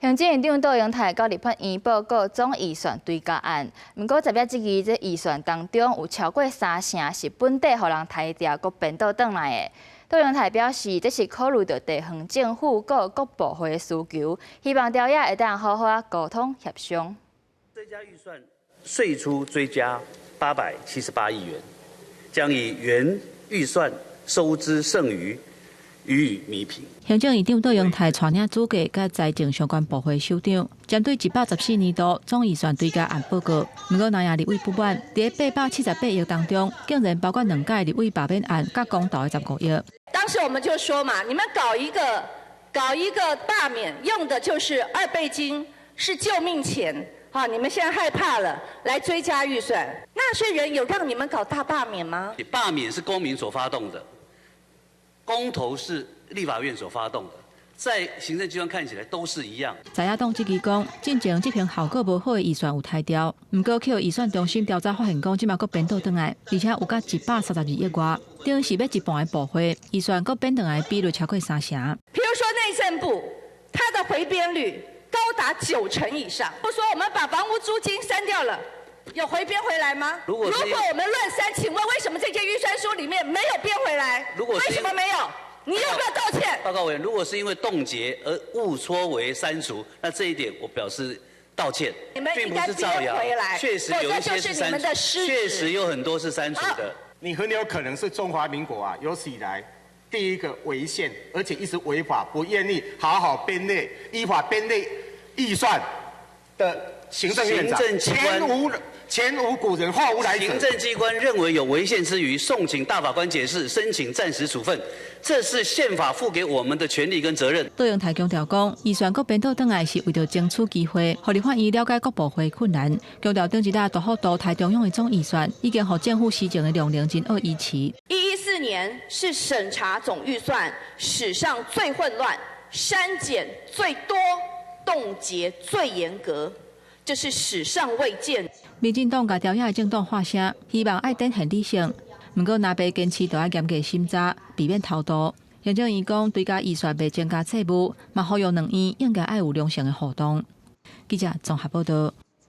行政院长杜荣泰到立法院报告总预算追加案，不过十一这期这预算当中有超过3成是本地互人抬掉，搁变倒转来的。杜荣泰表示，这是考虑到地方政府各部会的需求，希望朝野会当好好沟通协商。追加预算税出追加878亿元，将以原预算收支剩余予以弥平。行政院长杜荣泰带领主计甲财政相关部会首长，针对114年度总预算追加案报告。不过，南亚立委不满，在878亿当中，竟然包括2届立委罢免案甲公投的15亿。当时我们就说嘛，你们搞一个罢免，用的就是2倍金，是救命钱。好，你们现在害怕了，来追加预算。纳税人有让你们搞大罢免吗？罢免是公民所发动的，公投是立法院所发动的，在行政机关看起来都是一样。在野党质疑讲，进前这篇效果无好的预算有抬调，不过去预算中心调查发现讲，即马搁变倒转来，而且有甲132亿外，等于是要一半的部会预算搁变转来比率超过3成。比如说内政部，它的回编率高达90%以上。不说我们把房屋租金删掉了，有回编回来吗？如果我们乱删，请问为什么这件预算书里面没有编回来？为什么没有？你有没有道歉？报告委员，如果是因为冻结而误戳为删除，那这一点我表示道歉，并不是造谣。确实有一些是删除，确实有很多是删除的。你很有可能是中华民国有史以来第一个违宪，而且一直违法，不愿意好好编列、依法编列预算的行政院长。行政机关前无古人后无来者。行政机关认为有违宪之余，送请大法官解释，申请暂时处分，这是宪法赋给我们的权利跟责任。杜荣泰强调讲，预算搁变倒转来是为了争取机会，互立法院了解各部会困难。强调顶一日大幅度太中央的总预算，已经互政府施政的量能真恶预期。114年是审查总预算史上最混乱、删减最多、冻结最严格，这是史上未见。民进党甲朝野的政党发声，希望爱展现理性。不过，若要坚持，就要严格审查，避免逃脱。行政院讲，追加预算未增加债务，嘛呼吁两院应该爱有良性的互动。记者综合报道。